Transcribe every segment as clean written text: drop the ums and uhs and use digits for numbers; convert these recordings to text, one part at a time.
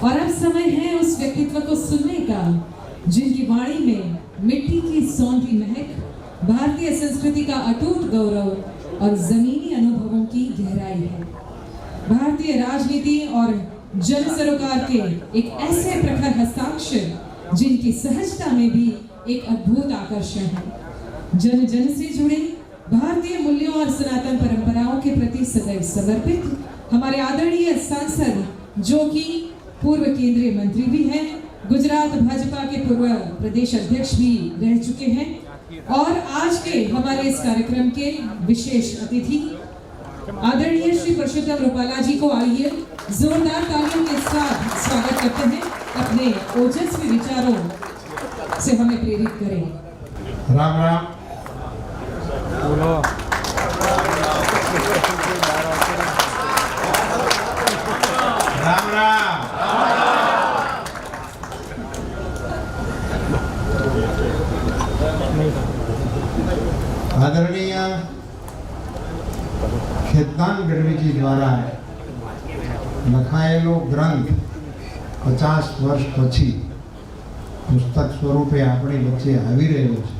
और अब समय है उस व्यक्तित्व को सुनने का जिनकी वाणी में मिट्टी की सौंधी महक, भारतीय संस्कृति का अटूट गौरव और जमीनी अनुभवों की गहराई है। भारतीय राजनीति और जन सरोकार के एक ऐसे प्रखर हस्ताक्षर जिनकी सहजता में भी एक अद्भुत आकर्षण है। जन जन से जुड़े भारतीय मूल्यों और सनातन परंपराओं के प्रति सदैव समर्पित हमारे आदरणीय सांसद, जो कि पूर्व केंद्रीय मंत्री भी हैं, गुजरात भाजपा के पूर्व प्रदेश अध्यक्ष भी रह चुके हैं और आज के हमारे इस कार्यक्रम के विशेष अतिथि आदरणीय श्री परषोत्तम रूपाला जी को आइए जोरदार तालियों के साथ स्वागत करते हैं। अपने ओजस्वी विचारों से हमें प्रेरित करें। राम राम। राम राम। आदरणीय खेतान गढ़वी जी द्वारा लखाયેલો ગ્રંથ 50 વર્ષ પછી પુસ્તક સ્વરૂપે આપણી વચ્ચે આવી રહ્યો છે।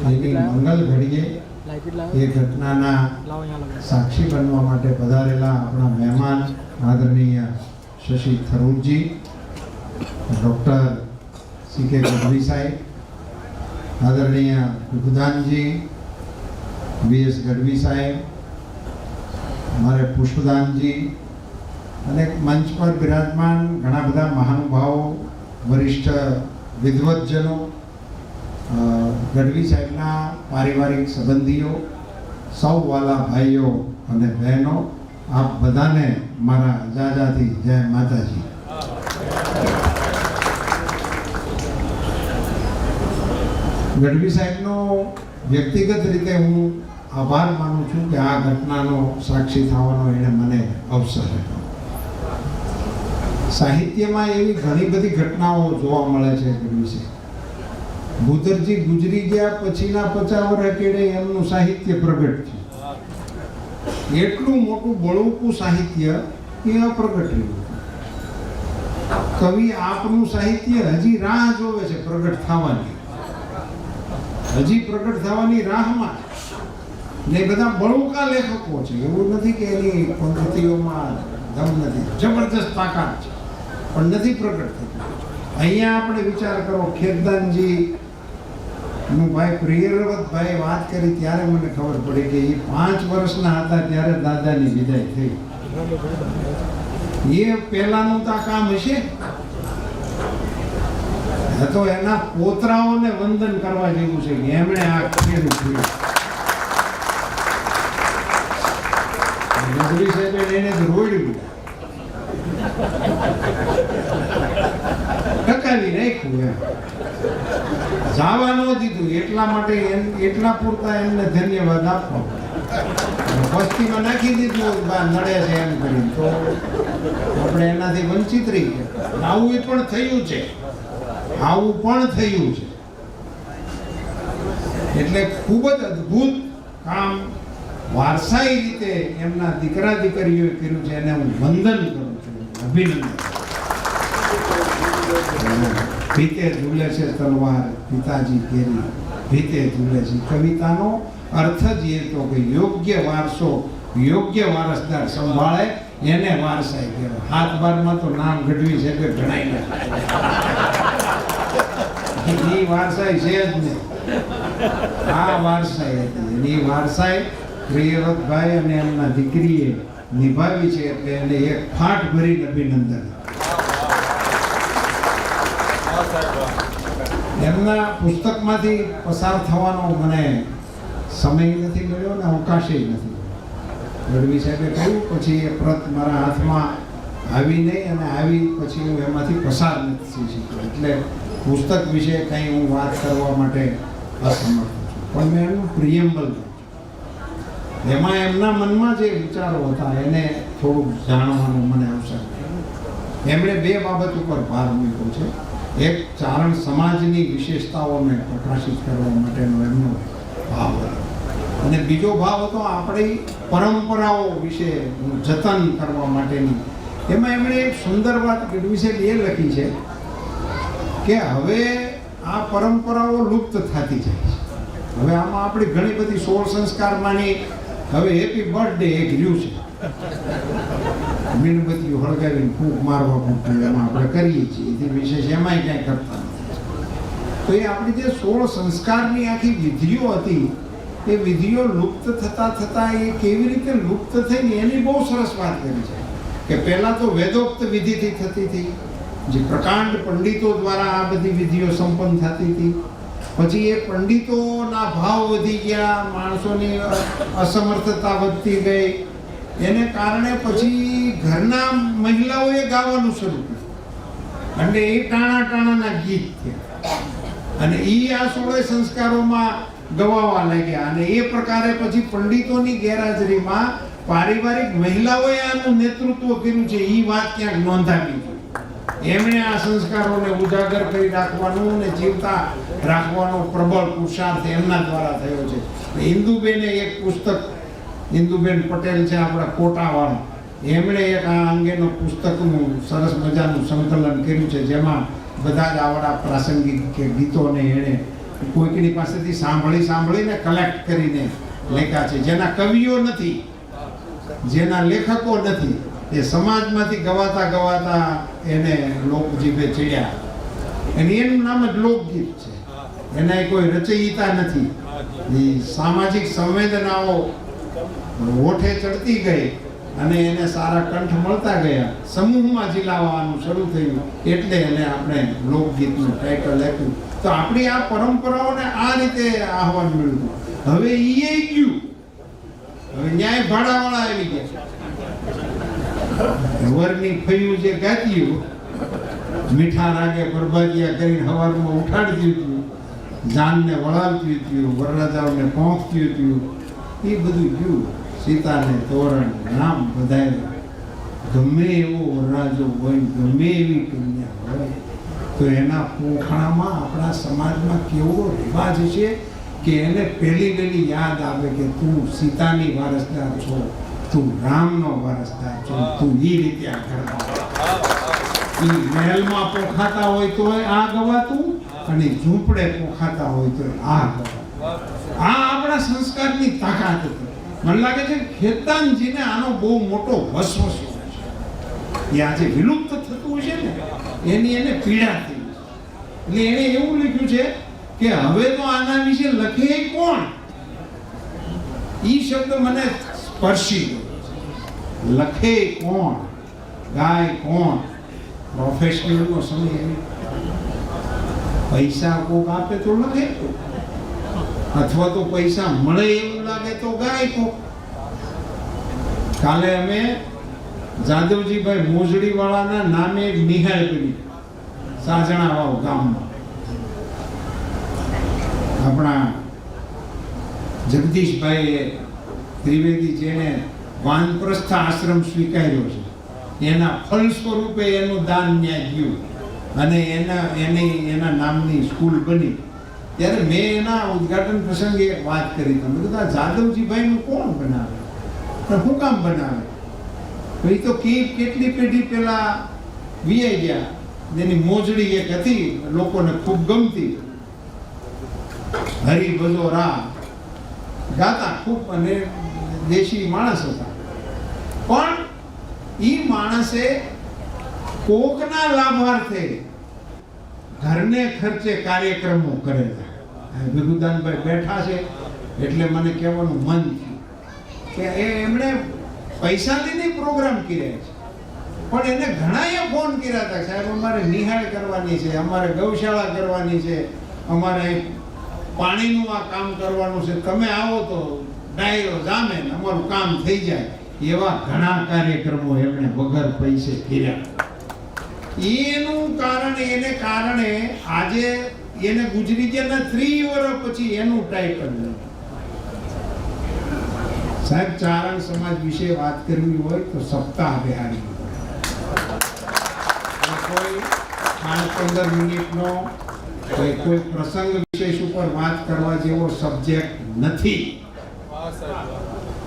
એની મંગલ ઘડીએ એ ઘટનાના સાક્ષી બનવા માટે પધારેલા આપણા મહેમાન આદરણીય શશી થરૂરજી, ડૉક્ટર સી કે ગઢવી સાહેબ, આદરણીય વિભુદાનજી, વીએસ ગઢવી સાહેબ, મારે પુષ્પદાનજી અને મંચ પર બિરાજમાન ઘણા બધા મહાનુભાવો, વરિષ્ઠ વિદ્વજ્જનો, ગઢવી સાહેબના પારિવારિક સંબંધીઓ, સૌ વાલા ભાઈઓ અને બહેનો, આપ બધાને મારા જાજાથી જય માતાજી। ગઢવી સાહેબનો વ્યક્તિગત રીતે હું આભાર માનું છું કે આ ઘટનાનો સાક્ષી થવાનો એણે મને અવસર આપ્યો। સાહિત્યમાં એવી ઘણી બધી ઘટનાઓ જોવા મળે છે ગઢવી સાહેબ। ભૂતરજી ગુજરી ગયા પછીના 50 વર્ષ કેડે એમનું સાહિત્ય પ્રગટ છે। એટલું મોટું બળવકું સાહિત્ય એ અપ્રગટ રહ્યું। કવિ આપનું સાહિત્ય હજી રાહ જોવે છે પ્રગટ થવાની, હજી પ્રગટ થવાની રાહમાં ને બધા બળવકા લેખકો છે। એવું નથી કે એની પંક્તિઓમાં દમ નથી, જબરદસ્ત તાકાત છે, પણ નથી પ્રગટ થતી। અહીંયા આપણે વિચાર કરો, ખેતદાનજી નું ભાઈ પ્રિયવ્રતભાઈ વાત કરી ત્યારે મને ખબર પડી કે એ 5 વર્ષના હતા ત્યારે દાદાની વિદાય થઈ। એ પહેલાનું તો કામ હશે તો એના પોતરાઓને વંદન કરવા જેવું છે કે એમણે આ કર્યું છે। ગઢવી સાહેબે એને રોડ્યું, ટકાવી રાખ્યું, એમ જવા ન દીધું। એટલા માટે એટલા પૂરતા એમને ધન્યવાદ આપવા વસ્તીમાં નાખી દીધું નડે છે એમ કરીને, તો આપણે એનાથી વંચિત રહી ગયા। આવું પણ થયું છે, આવું પણ થયું છે। એટલે ખૂબ જ અદ્ભુત કામ વારસાઈ રીતે એમના દીકરા દીકરીઓએ કર્યું છે, એને હું વંદન કરું છું, અભિનંદન। ભીતે ઝૂલે છે તલવાર, પિતાજી કેરી ભીતે ઝૂલે છે। કવિતાનો અર્થ જ એ તો કે યોગ્ય વારસો, યોગ્ય વારસદાર સંભાળે એને વારસાઈ કહેવાય। હાથ બારમાં તો નામ ગઢવી છે કે ગણાય એ વારસાઈ છે જ નહીં, આ વારસાઈ હતી। એ વારસાઈ પ્રિયવ્રતભાઈ અને એમના દીકરીએ નિભાવી છે, એટલે એને એક ફાટ ભરીને અભિનંદન। એમના પુસ્તકમાંથી પસાર થવાનો મને સમય નથી મળ્યો ને અવકાશે નથી। ગઢવી સાહેબે કહ્યું પછી એ પ્રત મારા હાથમાં આવી નહીં, અને આવી પછી હું એમાંથી પસાર નથી શીખ્યો, એટલે પુસ્તક વિશે કંઈ હું વાત કરવા માટે અસમર્થ છું। પણ મેં એનું પ્રિએમ્બલ કર્યું, એમાં એમના મનમાં જે વિચારો હતા એને થોડુંક જાણવાનું મને અવસર મળ્યો। એમણે 2 બાબત ઉપર ભાર મૂક્યો છે। એક ચારણ સમાજની વિશેષતાઓને પ્રકાશિત કરવા માટેનો એમનો ભાવ હતો, અને બીજો ભાવ હતો આપણી પરંપરાઓ વિશે જતન કરવા માટેની એમાં એમણે એક સુંદર વાત ગઢવી સાહેબ એ લખી છે કે હવે આ પરંપરાઓ લુપ્ત થતી જાય છે. હવે આમાં આપણી ઘણી બધી 16 સંસ્કારમાંની હવે હેપી બર્થડે એક રહ્યું છે, મીણબત્તીઓ હળગાવીને ફૂંક મારવા મૂકવું એમાં આપણે કરીએ છીએ, એથી વિશેષ એમાંય ક્યાંય કરતા નથી. તો એ આપણી જે 16 સંસ્કારની આખી વિધિઓ હતી એ વિધિઓ લુપ્ત થતા થતા એ કેવી રીતે લુપ્ત થઈ એની બહુ સરસ વાત કરી છે કે પહેલા તો વેદોક્ત વિધિથી થતી હતી, જે પ્રકાંડ પંડિતો દ્વારા આ બધી વિધિઓ સંપન્ન થતી હતી. પછી એ પંડિતોના ભાવ વધી ગયા, માણસોની અસમર્થતા વધતી ગઈ, એને કારણે પછી ઘરના મહિલાઓએ ગાવાનું શરૂ કર્યું અને એ ટાણા ગીત થયા અને એ આ 16 સંસ્કારોમાં ગવાવા લાગ્યા. અને એ પ્રકારે પછી પંડિતોની ગેરહાજરીમાં પારિવારિક મહિલાઓએ આનું નેતૃત્વ કર્યું છે. એ વાત ક્યાંક નોંધાવી છે. એમણે આ સંસ્કારોને ઉજાગર કરી રાખવાનું અને જીવતા રાખવાનો પ્રબળ પુરુષાર્થ એમના દ્વારા થયો છે. ઇન્દુબેને એક પુસ્તક, ઇન્દુબેન પટેલ છે આપણા કોટાવાળા, એમણે એક આ અંગેનું પુસ્તકનું સરસ મજાનું સંકલન કર્યું છે, જેમાં બધા જ આવડા પ્રાસંગિક કે ગીતોને એણે કોઈકની પાસેથી સાંભળીને કલેક્ટ કરીને લખ્યા છે. જેના કવિઓ નથી, જેના લેખકો નથી, એ સમાજમાંથી ગવાતા એને લોકજીભે ચડ્યા. અને એનું નામ જ લોકગીત છે, એના કોઈ રચયિતા નથી. એ સામાજિક સંવેદનાઓ હોઠે ચડતી ગઈ અને એને સારા કંઠ મળતા ગયા, સમૂહમાં ઝીલાવવાનું શરૂ થયું, એટલે એને આપણે લોકગીતનું ટાઇટલ આપ્યું. તો આપણી આ પરંપરાઓને આ રીતે આહવાન મળ્યું. હવે એ ગયું, હવે ન્યાય ભાડાવાળા આવી ગયા. વરની ફયું જે ગાત્યું, મીઠા રાગે પરભાતિયા કરીને હવારમાં ઉઠાડતી હતું, જાનને વળાવતી હતી, વરરાજાઓને પહોંચતી હતી, એ બધું ગયું. સીતાને તોરણ નામ બધાય, ગમે એવો વરરાજો હોય, ગમે એવી કન્યા હોય, તો એના પોખાણામાં આપણા સમાજમાં કેવો રિવાજ છે કે એને પહેલી યાદ આવે કે તું સીતાની વારસદાર છો, તું રામનો વારસદાર છો, તું એ રીતે આ ઘરમાં મહેલમાં પોખાતા હોય તો આ ગવાતું અને ઝૂંપડે પોખાતા હોય તો આ ગવાતું. આ આપણા સંસ્કારની તાકાત હતી. મને લાગે છે ખેતાનજીને આનો બહુ મોટો વસવસો છે. એ આજે વિલુપ્ત થતું છે ને એની એને પીડા થઈ. એટલે એને એવું લખ્યું છે કે હવે તો આના વિશે લખે કોણ? ઈ શબ્દ મને સ્પર્શી ગયો. લખે કોણ, ગાય કોણ? પ્રોફેશનલનો સમય. પૈસા કોક આપે તો લખે, અથવા તો પૈસા મળે એવું લાગે તો ગાય કોક. કાલે અમે જાદવજીભાઈ મોજડી વાળાના નામે નિહાળ કરી સાજણા વાવ ગામમાં. આપણા જગદીશભાઈ ત્રિવેદી જેને વાનપ્રસ્થ આશ્રમ સ્વીકાર્યો છે, એના ફળ સ્વરૂપે એનું દાન ન્યાય ગયું અને એના નામની સ્કૂલ બની. ત્યારે મેં એના ઉદ્ઘાટન પ્રસંગે વાત કરી હતી. મેં કીધું જાદવજીભાઈનું કોણ બનાવે, શું કામ બનાવે? તો એ તો કેટલી પેઢી પહેલા વિયાઈ ગયા. જેની મોજડી એક હતી, લોકોને ખૂબ ગમતી, હરી ભજો રા ગાતા ખૂબ, અને દેશી માણસ હતા. પણ એ માણસે કોકના લાભાર્થે ઘરને ખર્ચે કાર્યક્રમો કરેલા. ભીખુદાનભાઈ બેઠા છે એટલે મને કહેવાનું મન થયું કે એમણે પૈસાથી પ્રોગ્રામ કર્યા છે, પણ એને ઘણાએ ફોન કર્યા હતા, સાહેબ અમારે નિહાળ કરવાની છે, અમારે ગૌશાળા કરવાની છે, અમારે પાણીનું આ કામ કરવાનું છે, તમે આવો તો ડાયરો જામે ને અમારું કામ થઈ જાય. એવા ઘણા કાર્યક્રમો એમણે વગર પૈસે કર્યા. એનું કારણે આજે એને ગુજરી ગયા 3 વર્ષ પછી એનું ટાઇટલ. સાહેબ ચારણ સમાજ વિશે વાત કરવી હોય તો સપ્તાહ બિહારી, કોઈ 15 મિનિટનો કોઈ પ્રસંગ વિશેષ ઉપર વાત કરવા જેવો સબ્જેક્ટ નથી.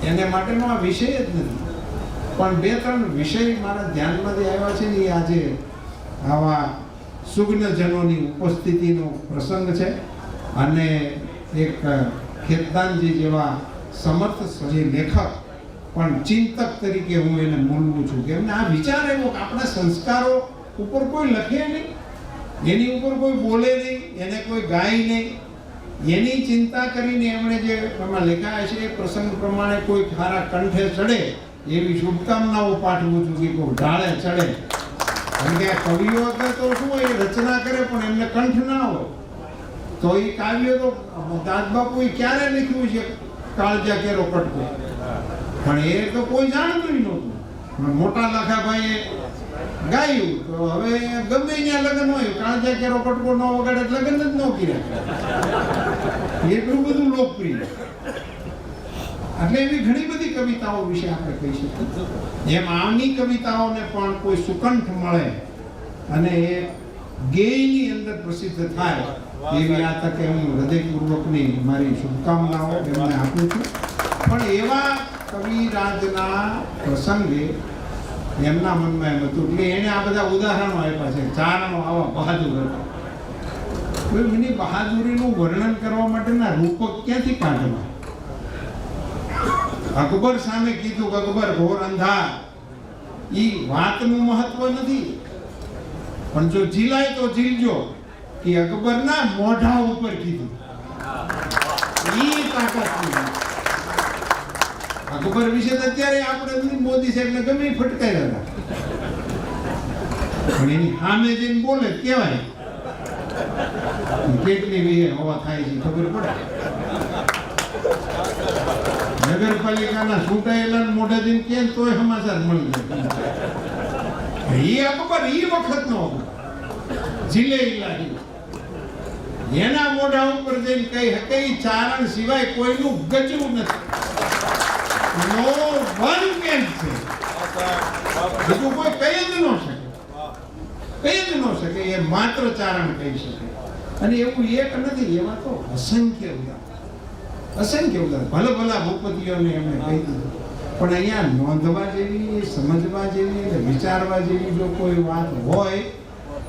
એને માટેનો આ વિષય જ નથી. પણ બે ત્રણ વિષય મારા ધ્યાનમાંથી આવ્યા છે ને એ આજે આવા સુજ્ઞજનોની ઉપસ્થિતિનો પ્રસંગ છે અને એક ખેતદાનજી જેવા સમર્થ જે લેખક પણ ચિંતક તરીકે હું એને મૂલવું છું કે એમને આ વિચાર એવો કે આપણા સંસ્કારો ઉપર કોઈ લખે નહીં, એની ઉપર કોઈ બોલે નહીં, એને કોઈ ગાય નહીં, એની ચિંતા કરીને એમણે જે એમાં લખાય છે એ પ્રસંગ પ્રમાણે કોઈ ખારા કંઠે ચડે એવી શુભકામનાઓ પાઠવું છું કે કોઈ ઢાળે ચડે. કારણ કે આ કવિઓ હતા તો શું હોય, રચના કરે પણ એમને કંઠ ના હોય તો એ કાવ્ય તો દાદબાપુએ ક્યારે લખ્યું છે કાળજા કેરો કટકો, પણ એ તો કોઈ જાણતું નહોતું. મોટા લાખાભાઈએ ગાયું તો હવે ગમે ત્યાં લગ્ન હોય કાળજા કેરો કટકો ન વગાડે એટલે લગ્ન જ ન કર્યા, એટલું બધું લોકપ્રિય. એટલે એવી ઘણી બધી કવિતાઓ વિશે આપણે કહી શકીએ. એમ આમની કવિતાઓને પણ કોઈ સુકંઠ મળે અને એ ગેયની અંદર પ્રસિદ્ધ થાય એવી આ તકે હું હૃદયપૂર્વકની મારી શુભકામનાઓ એમને આપું છું. પણ એવા કવિરાજના પ્રસંગે એમના મનમાં એમ હતું એટલે એને આ બધા ઉદાહરણો આપ્યા છે. ચારણો આવા બહાદુર હતા. એની બહાદુરીનું વર્ણન કરવા માટેના રૂપક ક્યાંથી કાઢવા? અકબર સામે કીધું કે અકબર ઘોર અંધાર, ઈ વાતનું મહત્વ નથી, પણ જો જીલાય તો જીલજો કે અકબરના મોઢા ઉપર કીધું. ઈ તાકાત અકબર વિશે તો અત્યારે આપણે મોદી સાહેબને ગમે ફટકાર્યા હતા, પણ એની સામે જઈને બોલે કેવાય કેટલી વીએ હવા થાય છે ખબર પડે. નગરપાલિકાના ચૂંટાયેલા મોઢે જઈને કેમ તોય સમાચાર મળી જાય. એ અકબર એ વખતનો જીલે ઇલાહી એના મોઢા ઉપર જઈને કઈ હકે ચારણ સિવાય કોઈનું ગજવું નથી. નો વન કેન છે, બીજું કોઈ કહી જ ન શકે, કહી જ ન શકે. એ માત્ર ચારણ કહી શકે. અને એવું એક નથી, એવા તો અસંખ્ય અસંખ્ય ભલે ભલા ભૂપતિઓને એમને કહી દીધું. પણ અહીંયા નોંધવા જેવી, સમજવા જેવી, વિચારવા જેવી જો કોઈ વાત હોય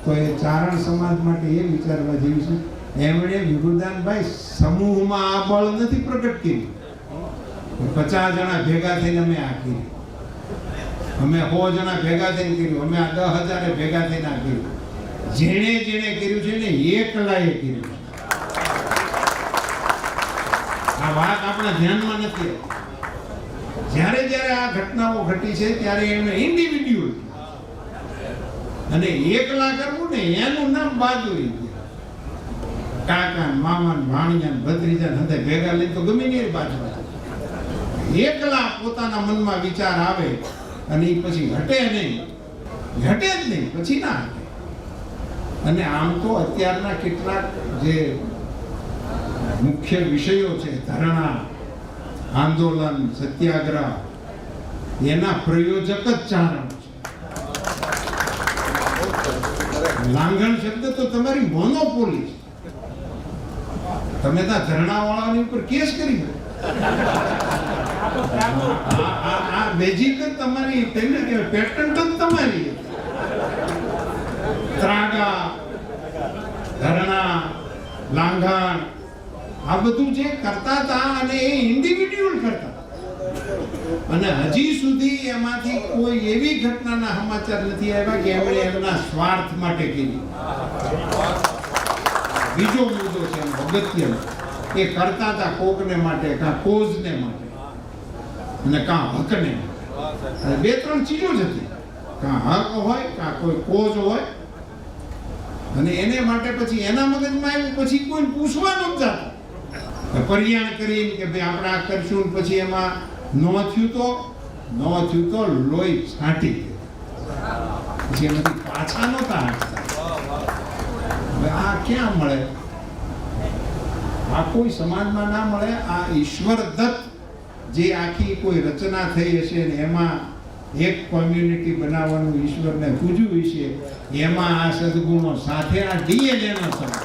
તો એ ચારણ સમાજ માટે એ વિચારવા જેવી છે. એમણે વિભુદાનભાઈ સમૂહમાં આ બળ નથી પ્રગટ કર્યું. 50 જણા ભેગા થઈને અમે આ કર્યું, અમે 100 જણા ભેગા થઈને કર્યું, અમે આ 10,000 ભેગા થઈને આ કર્યું. જેણે જેણે કર્યું છે ને એકલાએ કર્યું. આ વાત આપણા ધ્યાનમાં નથી. જ્યારે જ્યારે આ ઘટનાઓ ઘટી છે ત્યારે એમને ઇન્ડિવિડ્યુઅલ અને એકલા કરવું ને એનું નામ બહાદુરી. કાકા, મામા, ભાણિયા, ભત્રીજા હંધે ભેગા લઈને તો ગમે નહીં બાજવા. એકલા પોતાના મનમાં વિચાર આવે અને એ પછી ઘટે નહીં, ઘટે જ નહીં, પછી ના ઘટે. અને આમ તો અત્યારના કેટલાક જે મુખ્ય વિષયો છે, ધરણા, આંદોલન, સત્યાગ્રહ, એના પ્રયોજક જ ચારણ છે. લાંઘન શબ્દ તો તમારી મોનોપોલી છે. તમે ત્યાં ધરણાવાળાની ઉપર કેસ કરી દો. આ બેઝિક જ તમારી પેટન્ટ જ તમારી. ત્રાગા, ધરણા, લાંઘન, આ બધું જે કરતા હતા અને એ ઇન્ડિવિડ્યુઅલ કરતા, અને હજી સુધી એમાંથી કોઈ એવી ઘટનાના સમાચાર નથી આવ્યા કે એમણે એમના સ્વાર્થ માટે કરી. બીજો મુદ્દો છે અગત્યનો, એ કરતા હતા કોકને માટે, કાં કોઝને માટે અને કાં હકને માટે. બે ત્રણ ચીજો જ હતી, કાં હક હોય કાં કોઈ કોઝ હોય. અને એને માટે પછી એના મગજમાં આવ્યું, પછી કોઈ પૂછવાનું જ જાતું. પર્યાણ કરીને કે ભાઈ આપણે આ કરશું, પછી એમાં ન થયું તો લોહી છાંટી પછી એમાંથી પાછા નહોતા હાંકતા. આ ક્યાં મળે? આ કોઈ સમાજમાં ના મળે. આ ઈશ્વર દત્ત જે આખી કોઈ રચના થઈ હશે ને એમાં એક કોમ્યુનિટી બનાવવાનું ઈશ્વરને પૂજ્યું છે, એમાં આ સદગુણો સાથે આ ડીએનએનો સંબંધ.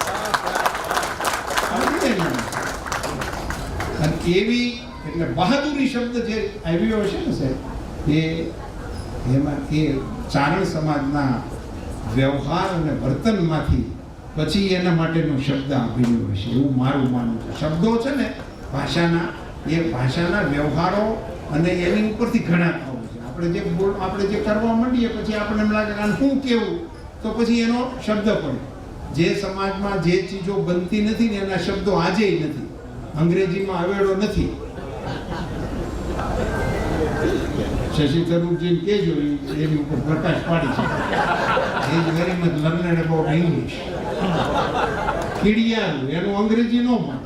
અને એવી એટલે બહાદુરી શબ્દ જે આવ્યો છે ને સાહેબ, એ એમાં એ ચારણ સમાજના વ્યવહાર અને વર્તનમાંથી પછી એના માટેનો શબ્દ આપ્યો હશે એવું મારું માનવું છે. શબ્દો છે ને ભાષાના, એ ભાષાના વ્યવહારો અને એની ઉપરથી ઘણા થવું છે. આપણે જે કરવા માંડીએ પછી આપણને એમ લાગે કે આને શું કેવું, તો પછી એનો શબ્દ પડે. જે સમાજમાં જે ચીજો બનતી નથી ને એના શબ્દો આજે નથી. અંગ્રેજીમાં અવેડો નથી. શશી થરૂરજી કહેજો, એની ઉપર પ્રકાશ પાડી છે. Is very much learned about English. કીડિયારું એનું અંગ્રેજી ન મળે,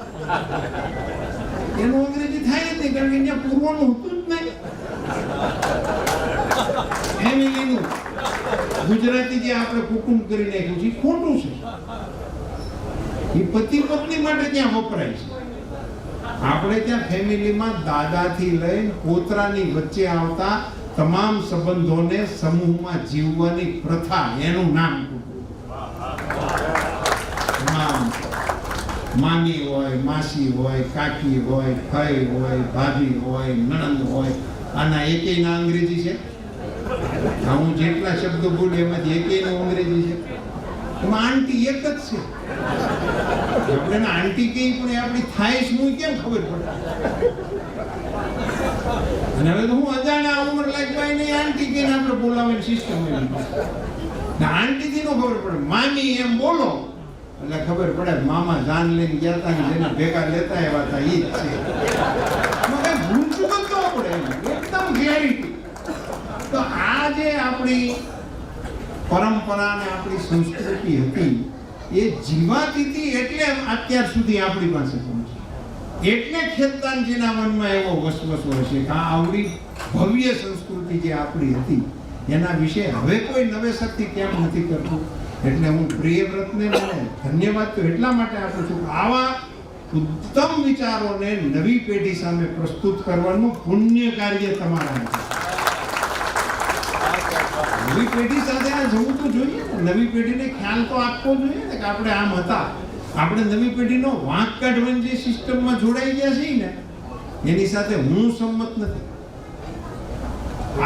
એનું અંગ્રેજી થાય જ નહીં, કારણ કે અહીંયા પૂર્વનું હતું જ નહીં. ફેમિલીનું ગુજરાતી જે આપણે કુટુંબ કરી નાખ્યું છે એ ખોટું છે. એ પતિ પત્ની માટે ત્યાં વપરાય છે. આપણે ત્યાં ફેમિલીમાં દાદાથી લઈને પોતરાની વચ્ચે આવતા તમામ સંબંધોને સમૂહમાં જીવવાની પ્રથા, એનું નામ મામી હોય, માસી હોય, કાકી હોય, ભાઈ હોય, ભાભી હોય, નણંદ હોય. આના એકેયના અંગ્રેજી છે? હું જેટલા શબ્દો બોલું એમાંથી એકેયનું અંગ્રેજી છે? એમાં આંટી એક જ છે. આપણે આંટી કઈ પણ આપણી થાય શું કેમ ખબર પડે? અને હવે તો હું અજાણા ઉંમર લાગવાય નહીં આંટી કઈને આપણે બોલાવવાની સિસ્ટમ હોય. આંટીથી નો ખબર પડે, મામી એમ બોલો એટલે ખબર પડે મામા જાન લઈને ગયા હતા ને જેને ભેગા લેતા આવ્યા હતા એ જ છે. એમાં કઈ ભૂલ ચૂક જ ન પડે, એકદમ ક્લેરિટી. તો આ જે આપણી પરંપરા ને આપણી સંસ્કૃતિ હતી એ જીવાતી હતી, એટલે અત્યાર સુધી આપણી પાસે પહોંચી. એટલે ખેતદાનજીના મનમાં એવો વસવસો હશે કે આ આવડી ભવ્ય સંસ્કૃતિ જે આપણી હતી એના વિશે હવે કોઈ નવેસરથી કેમ નથી કરતું. એટલે હું પ્રિયવ્રતને ધન્યવાદ તો એટલા માટે આપું છું, આવા ઉત્તમ વિચારોને નવી પેઢી સામે પ્રસ્તુત કરવાનું પુણ્ય કાર્ય તમારા છે. નવી પેઢી સાથે આ જવું તો જોઈએ ને, નવી પેઢીને ખ્યાલ તો આપવો જોઈએ ને કે આપણે આમ હતા. આપણે નવી પેઢીનો વાંક કાઢવાની જે સિસ્ટમમાં જોડાઈ ગયા છીએ ને એની સાથે હું સંમત નથી.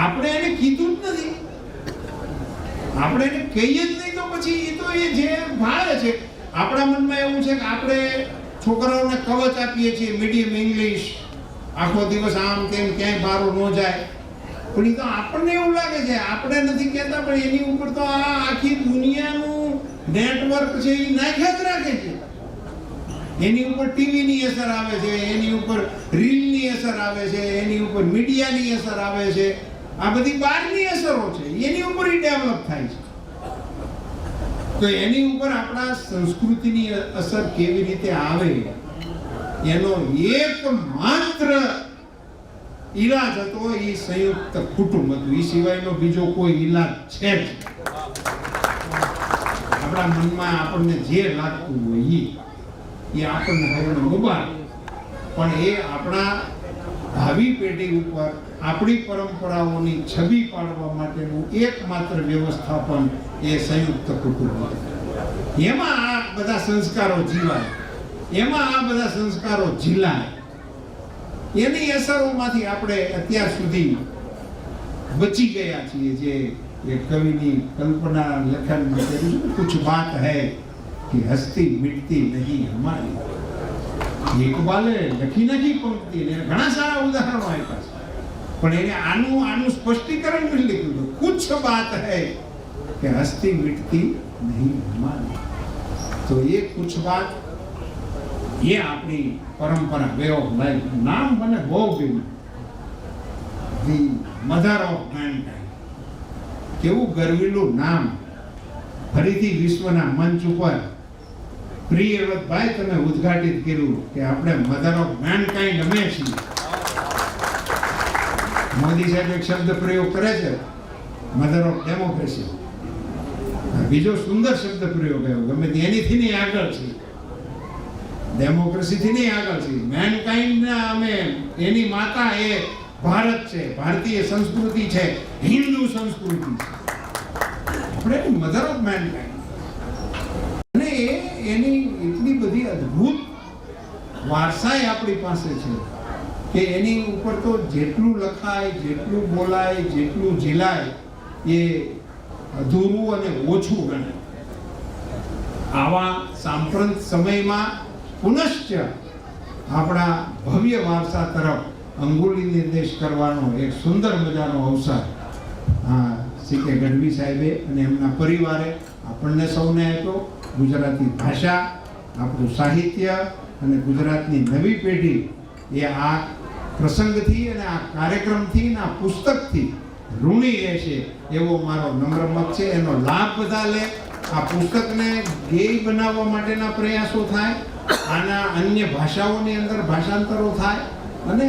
આપણે એને કીધું જ નથી, આપણે એને કહીએ જ નહીં, તો પછી એ તો એ જે ભાળે છે. આપણા મનમાં એવું છે કે આપણે છોકરાઓને કવચ આપીએ છીએ મીડિયમ ઇંગ્લિશ, આખો દિવસ આમ તેમ ક્યાંય બારો ન જાય. પણ એ તો આપણને એવું લાગે છે, આપણે નથી કહેતા, પણ એની ઉપર તો આ આખી દુનિયાનું નેટવર્ક છે એ નાખ્યા જ રાખે છે. એની ઉપર ટીવીની અસર આવે છે, એની ઉપર રીલની અસર આવે છે, એની ઉપર મીડિયાની અસર આવે છે. આ બધી બહારની અસરો છે, એની ઉપર ડેવલપ થાય છે. તો એની ઉપર આપણા સંસ્કૃતિની અસર કેવી રીતે આવે એનો એકમાત્ર ઈલાજ હતો એ સંયુક્ત કુટુંબ હતું. એ સિવાયનો બીજો કોઈ ઈલાજ છે જ. આપણા મનમાં આપણને જે લાગતું હોય એ આપણને હવે મુબારક, પણ એ આપણા ભાવિ પેઢી ઉપર આપણી પરંપરાઓની છબી પાડવા માટેનું એકમાત્ર વ્યવસ્થાપન એ સંયુક્ત કુટુંબ. એમાં આ બધા સંસ્કારો જીવાય, એમાં આ બધા સંસ્કારો ઝીલાય. એની અસરોમાંથી આપણે અત્યાર સુધી બચી ગયા છીએ. જે એક કવિની કલ્પના લેખનમાં કર્યું છે, કુછ બાત હૈ કે હસ્તી મિટતી નહીં હમારી. ઇકબાલે લખી નથી પંક્તિ, ઘણા સારા ઉદાહરણો આપ્યા છે, પણ એને આનું સ્પષ્ટીકરણ નથી લખ્યું. કુછ બાત હૈ કે હસ્તી મિટતી નહીં હમારી. તો એ કુછ બાત એ આપણી પરંપરા, વે ઓફ લાઈફ. નામ મને બહુ ગયું, ધી મધર ઓફ મેનકાઇન્ડ. કેવું ગર્વિલું નામ. ફરીથી વિશ્વના મંચ ઉપર પ્રિયવ્રતભાઈ તમે ઉદ્ઘાટિત કર્યું કે આપણે મધર ઓફ મેનકાઇન્ડ અમે છીએ. મોદી સાહેબ એક શબ્દ પ્રયોગ કરે છે, મધર ઓફ ડેમોક્રેસી. બીજો સુંદર શબ્દ પ્રયોગ આવ્યો, ગમે એનીથી નહીં આગળ છે, ડેમોક્રેસી થી નહીં આગળ છે. મેનકાઇન્ડ ના અમે, એની માતા એ ભારત છે, ભારતીય સંસ્કૃતિ છે, હિન્દુ સંસ્કૃતિ છે. આપણે મધર ઓફ મેનકાઇન્ડ. અને એની એટલી બધી અદ્ભુત વારસાઈ આપણી પાસે છે કે એની ઉપર તો જેટલું લખાય, જેટલું બોલાય, જેટલું ઝીલાય એ અધૂરું અને ઓછું ગણે. આવા સાંપ્રત સમયમાં પુનશ્ચ આપણા ભવ્ય વારસા તરફ અંગુલી નિર્દેશ કરવાનો એક સુંદર મજાનો અવસર સી.કે. ગઢવી સાહેબે અને એમના પરિવારે આપણને સૌને આપ્યો. ગુજરાતી ભાષા, આપણું સાહિત્ય અને ગુજરાતની નવી પેઢી એ આ પ્રસંગથી અને આ કાર્યક્રમથી અને આ પુસ્તકથી ઋણી રહેશે એવો મારો નમ્ર મત છે. એનો લાભ બધા લે. આ પુસ્તકને ધ્યેય બનાવવા માટેના પ્રયાસો થાય, આના અન્ય ભાષાઓની અંદર ભાષાંતરો થાય. અને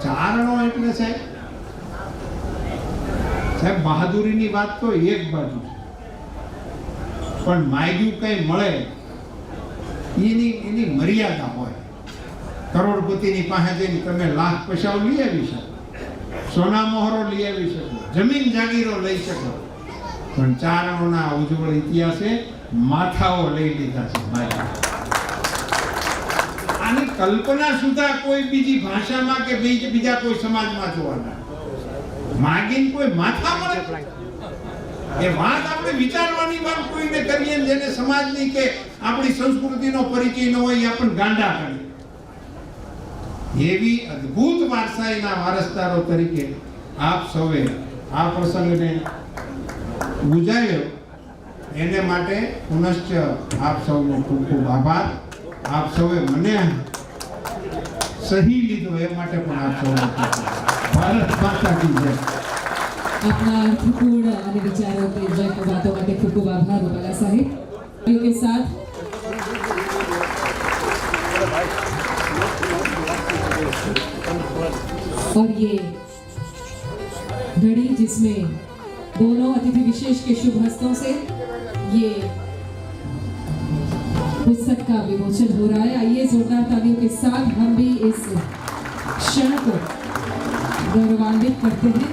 ચારણો એટલે સાહેબ બહાદુરીની વાત તો એક બાજુ, પણ માગ્યું કંઈ મળે એની મર્યાદા હોય. કરોડપતિની પાસે જઈને તમે લાખ પૈસાઓ લઈ આવી શકો, સોના મોહરો લઈ આવી શકો, જમીન જાગીરો લઈ શકો, પણ ચારણોના ઉજ્જવળ ઇતિહાસે માથાઓ લઈ લીધા છે. આની કલ્પના સુધા કોઈ બીજી ભાષામાં કે બીજા કોઈ સમાજમાં જોવાના માગીને કોઈ માથા મળે એ વાત આપણે વિચારવાની વાત કોઈને કરીએ જેને સમાજની કે આપણી સંસ્કૃતિનો પરિચય ન હોય એ આપણને ગાંડા કરે. એવી અદ્ભુત વારસાઈના વારસદારો તરીકે આપ સૌએ આ પ્રસંગને ઉજાવ્યો એને માટે પુનશ્ચ આપ સૌનો ખૂબ ખૂબ આભાર. આપ સૌએ મને સહી લીધો એ માટે પણ આપ સૌનો ભારત માતા કી જય. अपना अर्थपूर्ण અને विचारों के जय को बातों માટે खूब खूब आभार रूपाला साहिब के साथ और ये घड़ी जिसमें दोनों अतिथि विशेष के शुभ हस्तों से ये पुस्तक का विमोचन हो रहा है. आइए जोरदार तालियों के साथ हम भी इस क्षण को गौरवान्वित करते हैं.